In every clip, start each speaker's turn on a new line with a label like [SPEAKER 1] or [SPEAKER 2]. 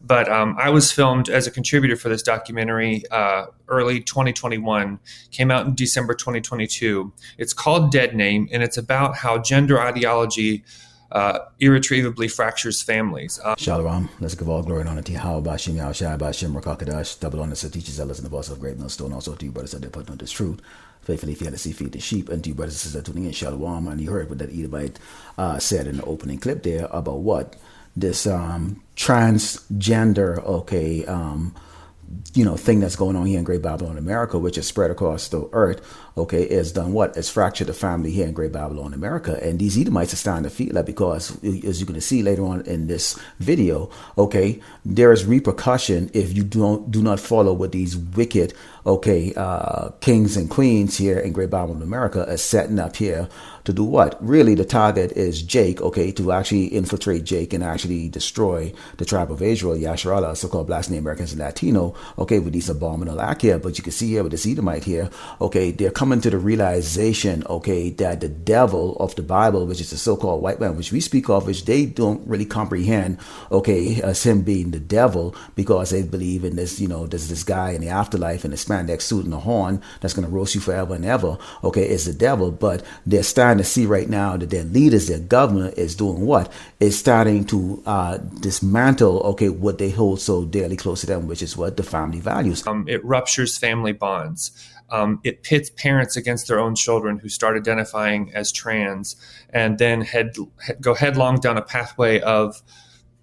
[SPEAKER 1] But I was filmed as a contributor for this documentary early 2021, came out in December 2022. It's called Dead Name, and it's about how gender ideology irretrievably fractures families.
[SPEAKER 2] Shalom. Let's give all glory and honor to Yahweh, Bashim, Yahushai, Bashim, Rakakadash, double honor to teachers, zealous, and the boss of great millstone. Also to you, brothers, that put on this truth. Faithfully, if you had to see, feed the sheep. And to you, brothers and sisters, tuning in, Shalom. And you heard what that Edomite said in the opening clip there about what? This transgender, thing that's going on here in Great Babylon, America, which is spread across the earth, is done what? It's fractured the family here in Great Babylon, America. And these Edomites are starting to feel that because, as you're going to see later on in this video, there is repercussion if you do not follow what these wicked, kings and queens here in Great Babylon, America are setting up here to do what? Really, the target is Jake, to actually infiltrate Jake and actually destroy the tribe of Israel, Yasharallah, so-called Black Native Americans and Latino, with these abominable acts here. But you can see here with this Edomite here, they're coming to the realization, that the devil of the Bible, which is the so-called white man, which we speak of, which they don't really comprehend, as him being the devil, because they believe in this, there's this guy in the afterlife in the spandex suit and the horn that's going to roast you forever and ever, is the devil. But they're starting to see right now that their leaders, their government is doing what? Is starting to dismantle, what they hold so dearly close to them, which is what? The family values.
[SPEAKER 1] It ruptures family bonds. It pits parents against their own children who start identifying as trans and then go headlong down a pathway of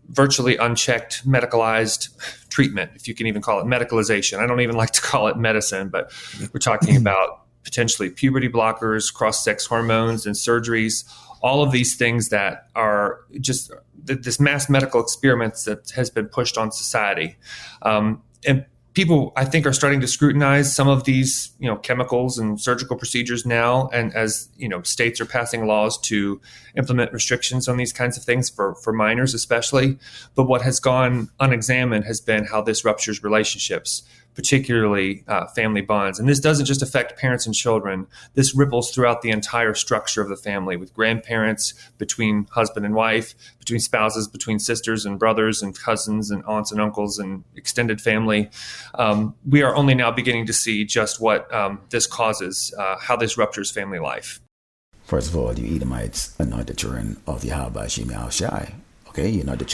[SPEAKER 1] virtually unchecked medicalized treatment, if you can even call it medicalization. I don't even like to call it medicine, but we're talking about potentially puberty blockers, cross-sex hormones, and surgeries, all of these things that are just this mass medical experiment that has been pushed on society. And people, I think, are starting to scrutinize some of these, chemicals and surgical procedures now. And as, states are passing laws to implement restrictions on these kinds of things for minors, especially. But what has gone unexamined has been how this ruptures relationships, particularly family bonds. And this doesn't just affect parents and children. This ripples throughout the entire structure of the family, with grandparents, between husband and wife, between spouses, between sisters and brothers and cousins and aunts and uncles and extended family. We are only now beginning to see just what this causes, how this ruptures family life.
[SPEAKER 2] First of all, you Edomites are not the children of Yahweh Bashim Yahushai. You're not the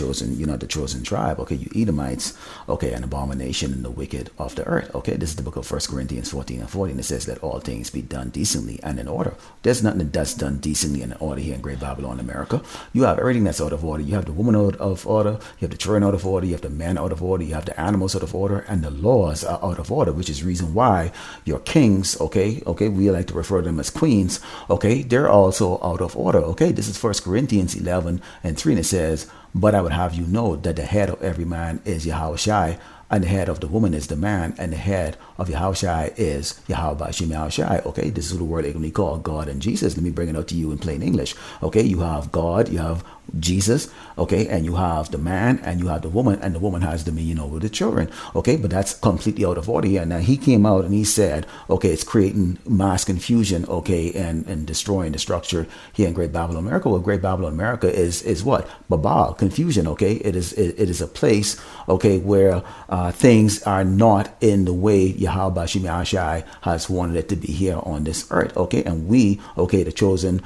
[SPEAKER 2] chosen tribe. You Edomites, an abomination and the wicked of the earth. This is the book of 1 Corinthians 14 and 14. It says that all things be done decently and in order. There's nothing that's done decently and in order here in Great Babylon, America. You have everything that's out of order. You have the woman out of order. You have the children out of order. You have the men out of order. You have the animals out of order. And the laws are out of order, which is the reason why your kings, we like to refer to them as queens, they're also out of order. This is 1 Corinthians 11 and 3, and it says, but I would have you know that the head of every man is Yahushai, and the head of the woman is the man, and the head of Yahushai is Yahweh Bashim Yahushai. This is the word we call God and Jesus. Let me bring it out to you in plain English. You have God, you have Jesus, and you have the man and you have the woman has dominion over the children, but that's completely out of order here. Now he came out and he said, it's creating mass confusion, and destroying the structure here in Great Babylon, America. Well, Great Babylon, America is what? Babel, confusion, it is a place, where things are not in the way Yahweh Bashim Yahushai has wanted it to be here on this earth, and we, the chosen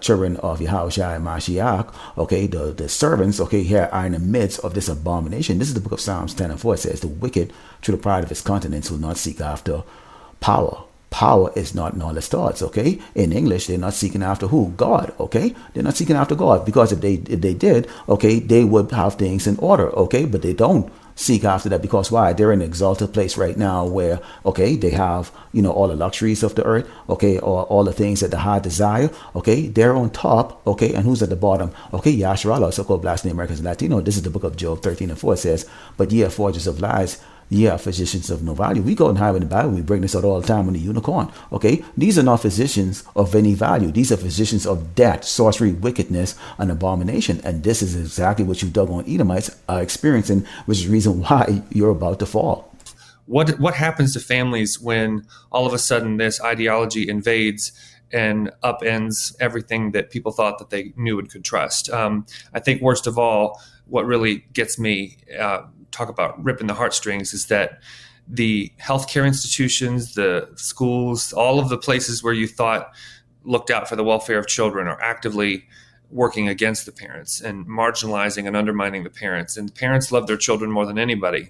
[SPEAKER 2] children of Yahushai Mashiach, the servants, here are in the midst of this abomination. This is the book of Psalms 10 and 4. It says, the wicked, through the pride of his countenance, will not seek after power. Power is not in all his thoughts, In English, they're not seeking after who? God, They're not seeking after God, because if they did, they would have things in order, but they don't seek after that, because why? They're in an exalted place right now where, they have, all the luxuries of the earth, or all the things that the heart desire, they're on top, and who's at the bottom? Yasharallah, so-called Black Native Americans and Latino. This is the book of Job 13 and 4. It says, but ye are forgers of lies, ye are physicians of no value. We go and hide in the Bible. We bring this out all the time on the unicorn. These are not physicians of any value. These are physicians of death, sorcery, wickedness, and abomination. And this is exactly what you doggone Edomites are experiencing, which is the reason why you're about to fall.
[SPEAKER 1] What happens to families when all of a sudden this ideology invades and upends everything that people thought that they knew and could trust? I think worst of all, what really gets me talk about ripping the heartstrings, is that the healthcare institutions, the schools, all of the places where you thought looked out for the welfare of children are actively working against the parents and marginalizing and undermining the parents. And the parents love their children more than anybody.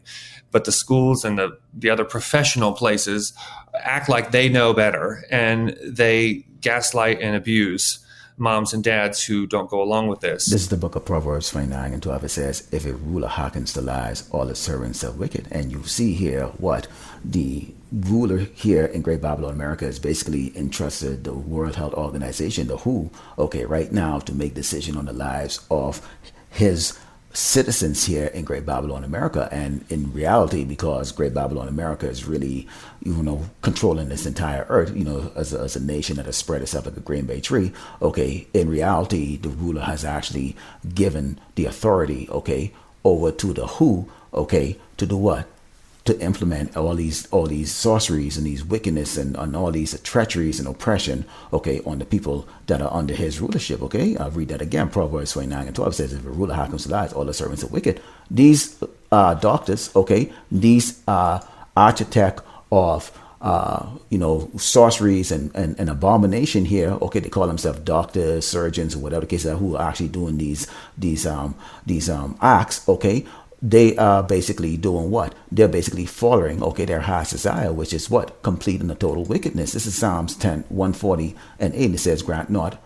[SPEAKER 1] But the schools and the other professional places act like they know better, and they gaslight and abuse moms and dads who don't go along with this.
[SPEAKER 2] This is the book of Proverbs 29 and 12. It says, if a ruler hearkens to lies, all the servants are wicked. And you see here what the ruler here in Great Babylon, America, is basically entrusted the World Health Organization, the WHO, okay, right now to make decision on the lives of his citizens here in Great Babylon, America. And in reality, because Great Babylon, America is really, controlling this entire earth, as a nation that has spread itself like a green bay tree, okay, in reality, the ruler has actually given the authority, okay, over to the WHO, okay, to do what? To implement all these sorceries and these wickedness and all these treacheries and oppression, okay, on the people that are under his rulership, okay? I'll read that again. Proverbs 29 and 12 says, if a ruler hearkens to lies, all the servants are wicked. These doctors, okay, these architect of sorceries and abomination here, okay, they call themselves doctors, surgeons, or whatever the case is, who are actually doing these acts, okay. They are basically doing what? They're basically following, okay, their heart's desire, which is what? Complete and a total wickedness. This is Psalms 10, 140 and 8. It says, grant not,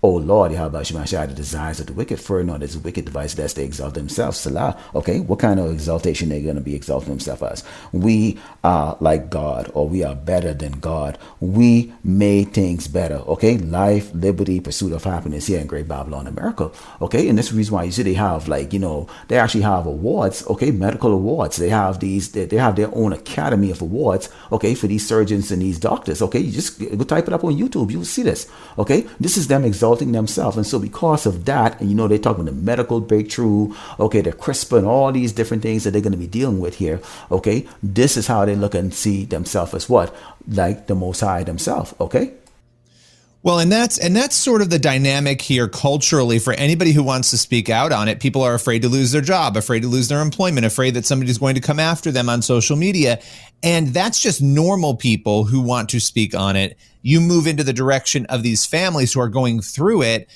[SPEAKER 2] O Lord, Yahweh Shemashai, the desires of the wicked, for not as a wicked device, lest they exalt themselves. Salah. Okay, what kind of exaltation they're going to be exalting themselves as? We are like God, or we are better than God. We made things better. Okay, life, liberty, pursuit of happiness here in Great Babylon, America. Okay, and this is the reason why you see they have they actually have awards. Okay, medical awards. They have they have their own academy of awards. Okay, for these surgeons and these doctors. Okay, you just go type it up on YouTube. You will see this. Okay, this is them exalting themselves. And so because of that, and they're talking about the medical breakthrough, okay, the CRISPR and all these different things that they're going to be dealing with here, okay, this is how they look and see themselves as what? Like the Most High themselves, okay?
[SPEAKER 3] Well, and that's sort of the dynamic here culturally for anybody who wants to speak out on it. People are afraid to lose their job, afraid to lose their employment, afraid that somebody's going to come after them on social media. And that's just normal people who want to speak on it. You move into the direction of these families who are going through it.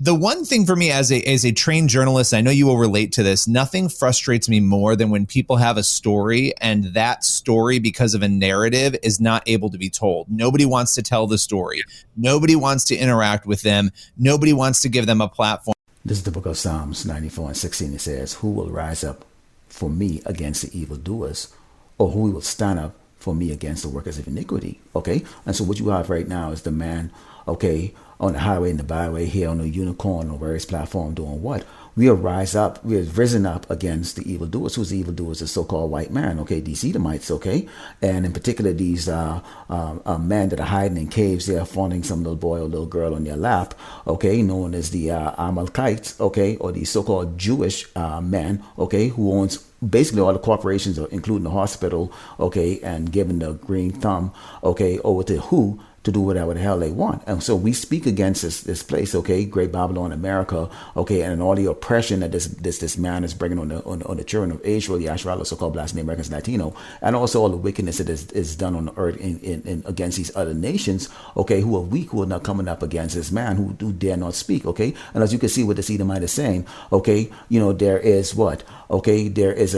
[SPEAKER 3] The one thing for me as a trained journalist, I know you will relate to this, nothing frustrates me more than when people have a story and that story, because of a narrative, is not able to be told. Nobody wants to tell the story. Nobody wants to interact with them. Nobody wants to give them a platform.
[SPEAKER 2] This is the book of Psalms 94 and 16. It says, who will rise up for me against the evildoers, or who will stand up for me against the workers of iniquity? Okay, and so what you have right now is the man, okay, on the highway and the byway here on the unicorn on various platforms doing what? We have risen up against the evildoers. Who's the evildoers? The so-called white man, okay, these Edomites, okay, and in particular these men that are hiding in caves there, fawning some little boy or little girl on their lap, okay, known as the Amalekites, okay, or these so-called Jewish men, okay, who owns basically all the corporations, including the hospital, okay, and giving the green thumb, okay, over to who? To do whatever the hell they want. And so we speak against this place, okay, Great Babylon, America, okay, and all the oppression that this man is bringing on the children of Israel, the Yashra, so-called Black Americans, Latino, and also all the wickedness that is done on the earth in against these other nations, okay, who are weak, who are not coming up against this man who dare not speak, okay. And as you can see what the Edomite is saying, okay, there is what, okay, there is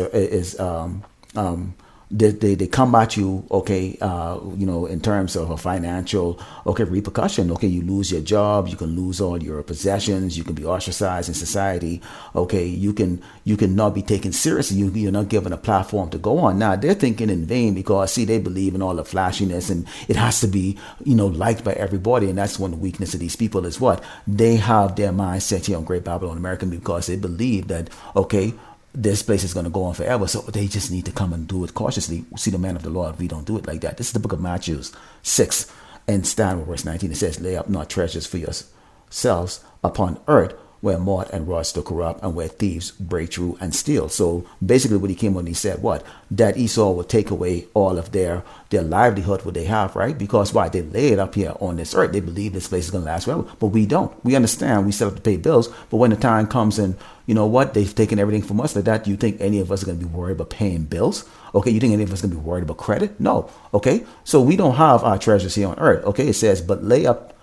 [SPEAKER 2] they come at you, okay, in terms of a financial, okay, repercussion. Okay, you lose your job, you can lose all your possessions, you can be ostracized in society. Okay, you can not be taken seriously. You're not given a platform to go on. Now they're thinking in vain because they believe in all the flashiness and it has to be, liked by everybody. And that's one of the weakness of these people is what they have their mind set here on Great Babylon America because they believe that, okay, this place is going to go on forever, so they just need to come and do it cautiously. See the man of the Lord, we don't do it like that. This is the book of Matthew 6 and stand with verse 19. It says, lay up not treasures for yourselves upon earth, where moth and rust do corrupt, and where thieves break through and steal. So basically what he came on, he said what? That Esau would take away all of their livelihood, what they have, right? Because why? They lay it up here on this earth. They believe this place is going to last forever. But we don't. We understand we still have to pay bills. But when the time comes and, you know what, they've taken everything from us like that. You think any of us are going to be worried about paying bills? Okay, you think any of us are going to be worried about credit? No. Okay, so we don't have our treasures here on earth. Okay, it says, but lay up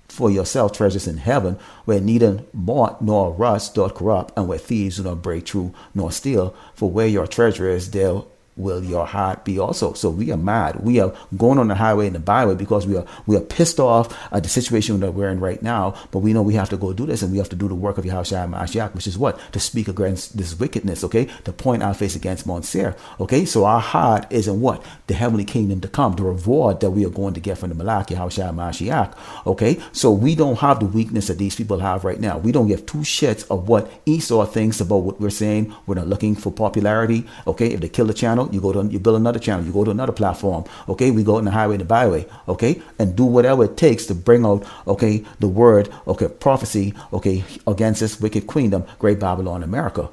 [SPEAKER 2] for yourself treasures in heaven, where neither moth nor rust doth corrupt, and where thieves do not break through nor steal. For where your treasure is, there will your heart be also. So we are mad. We are going on the highway and the byway because we are pissed off at the situation that we're in right now. But we know we have to go do this, and we have to do the work of Yahushua Mashiach, which is what? To speak against this wickedness, okay? To point our face against Mount Seir, okay? So our heart is in what? The heavenly kingdom to come, the reward that we are going to get from the Malach, Yahushua Mashiach, okay? So we don't have the weakness that these people have right now. We don't give two shits of what Esau thinks about what we're saying. We're not looking for popularity, okay? If they kill the channel, you build another channel, you go to another platform, okay? We go in the highway and the byway, okay? And do whatever it takes to bring out, okay, the word, okay, prophecy, okay, against this wicked queendom, Great Babylon, America.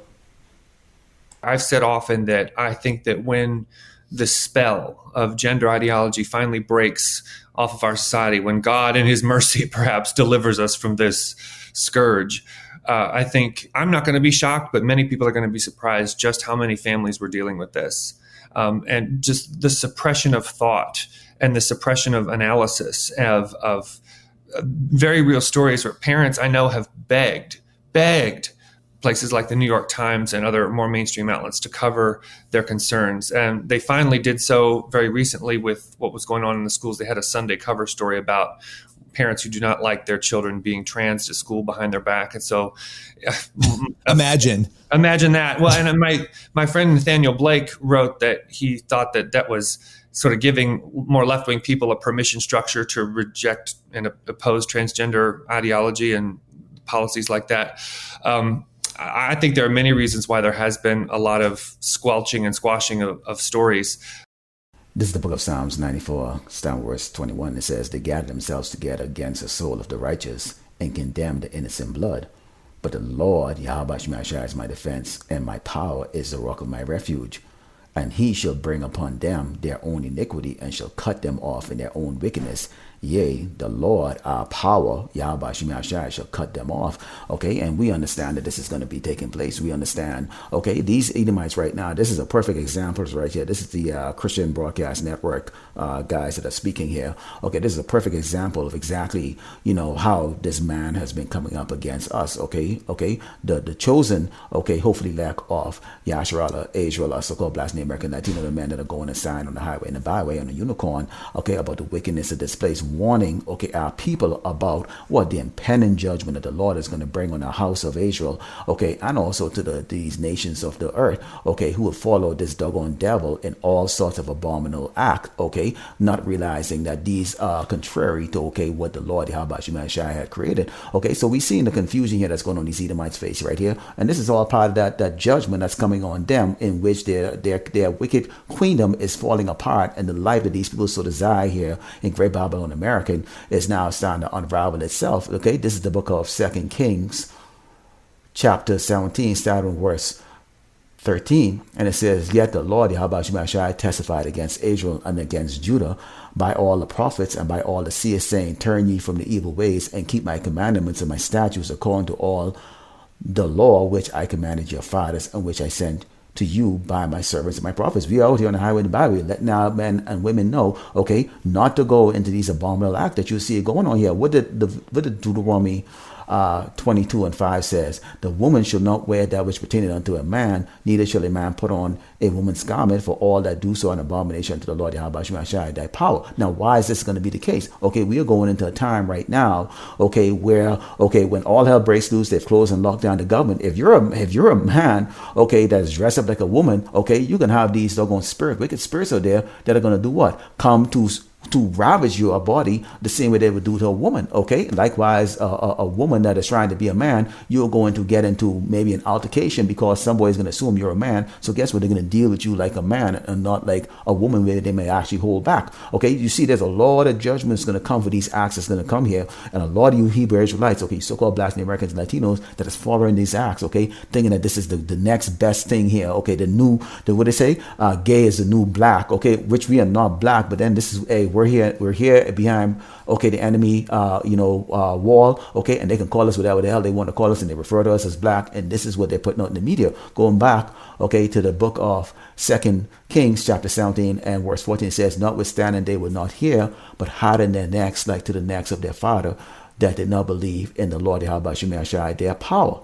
[SPEAKER 1] I've said often that I think that when the spell of gender ideology finally breaks off of our society, when God in his mercy perhaps delivers us from this scourge, I think I'm not going to be shocked, but many people are going to be surprised just how many families were dealing with this. And just the suppression of thought and the suppression of analysis of very real stories where parents I know have begged places like the New York Times and other more mainstream outlets to cover their concerns. And they finally did so very recently with what was going on in the schools. They had a Sunday cover story about parents who do not like their children being trans to school behind their back. And so
[SPEAKER 3] imagine
[SPEAKER 1] that. Well, and my friend Nathaniel Blake wrote that he thought that was sort of giving more left-wing people a permission structure to reject and oppose transgender ideology and policies like that. I think there are many reasons why there has been a lot of squelching and squashing of stories.
[SPEAKER 2] This is the book of Psalms 94, down verse 21. It says, they gather themselves together against the soul of the righteous and condemn the innocent blood. But the Lord, Yahweh Shemashai, is my defense, and my power is the rock of my refuge. And he shall bring upon them their own iniquity, and shall cut them off in their own wickedness. Yea, the Lord, our power, Yahweh Shemashai, shall cut them off. Okay, and we understand that this is going to be taking place. We understand, okay, these Edomites right now, this is a perfect example right here. This is the Christian Broadcast Network guys that are speaking here. Okay, this is a perfect example of exactly, you know, how this man has been coming up against us. Okay, the chosen, okay, hopefully lack of Yasharala, Israel, so-called Black American Latino, the men that are going to sign on the highway and the byway on the unicorn, okay, about the wickedness of this place, warning, okay, our people about what the impending judgment that the Lord is going to bring on the house of Israel, okay, and also to these nations of the earth, okay, who will follow this doggone devil in all sorts of abominable act, okay, not realizing that these are contrary to, okay, what the Lord Yahweh Shemashai had created, okay. So we see the confusion here that's going on these Edomites' face right here, and this is all part of that judgment that's coming on them, in which their wicked queendom is falling apart, and the life that these people so desire here in Great Babylon American is now starting to unravel itself. Okay, this is the book of 2 Kings, chapter 17, starting verse 13, and it says, yet the Lord Yahweh Shemashai testified against Israel and against Judah by all the prophets and by all the seers, saying, turn ye from the evil ways and keep my commandments and my statutes according to all the law which I commanded your fathers, and which I sent to you by my servants and my prophets. We are out here on the highway and the byway, letting our men and women know, okay, not to go into these abominable acts that you see going on here. What did Deuteronomy 22:5 says, the woman shall not wear that which pertaineth unto a man, neither shall a man put on a woman's garment, for all that do so an abomination to the Lord Yahweh Shemashai thy power. Now, why is this going to be the case? Okay, we are going into a time right now, okay, where, okay, when all hell breaks loose, they've closed and locked down the government. If you're a man, okay, that is dressed up like a woman, okay, you can have these doggone wicked spirits out there that are going to do what? Come to ravage your body the same way they would do to a woman, okay? Likewise, a woman that is trying to be a man, you're going to get into maybe an altercation because somebody is going to assume you're a man. So guess what? They're going to deal with you like a man and not like a woman where they may actually hold back, okay? You see, there's a lot of judgments going to come for these acts that's going to come here. And a lot of you Hebrew Israelites, okay, so-called Black Americans and Latinos that is following these acts, okay, thinking that this is the next best thing here, okay? What they say? Gay is the new black, okay? Which we are not black, but then this is we're here behind, okay, the enemy, wall, okay, and they can call us whatever the hell they want to call us, and they refer to us as black, and this is what they're putting out in the media. Going back, okay, to the book of 2 Kings, chapter 17 and verse 14, it says, notwithstanding they would not hear, but harden their necks like to the necks of their father, that did not believe in the Lord Yahweh Shemel Shai, their power.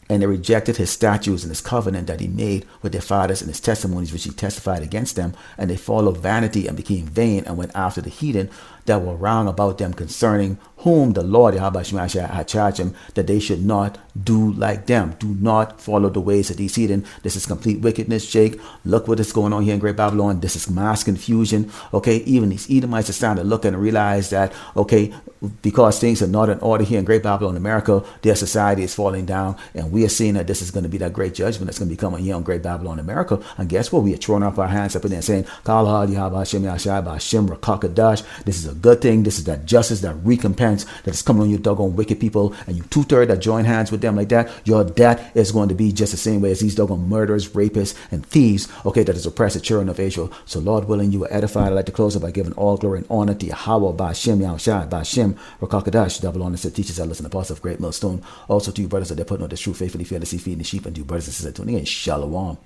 [SPEAKER 2] And they rejected his statutes and his covenant that he made with their fathers and his testimonies which he testified against them. And they followed vanity and became vain and went after the heathen that were round about them, concerning whom the Lord Yahweh Shemel Shai had charged him that they should not do like them. Do not follow the ways of these heathen. This is complete wickedness, Jake. Look what is going on here in Great Babylon. This is mass confusion. Okay, even these Edomites are starting to look and realize that, okay, because things are not in order here in Great Babylon, America, their society is falling down, and we are seeing that this is going to be that great judgment that's going to be coming here on Great Babylon, America. And guess what? We are throwing up our hands up in there saying, Kalahad Yahweh Hashem Yahshai B'Hashem Rakakadash. This is a good thing. This is that justice, that recompense that is coming on you doggone wicked people, and you 2/3 that join hands with them like that. Your death is going to be just the same way as these doggone murderers, rapists, and thieves, okay, that is oppressed the children of Israel. So Lord willing, you are edified. I'd like to close up by giving all glory and honor to Yahweh B'Hashem Yahshai B'Hashem Rakakadash, double honor to teachers, elders, and apostles of Great Millstone. Also to you brothers that they're putting on this truth faithfully, fearlessly feeding the sheep, and to you brothers and sisters tuning in. Shalom.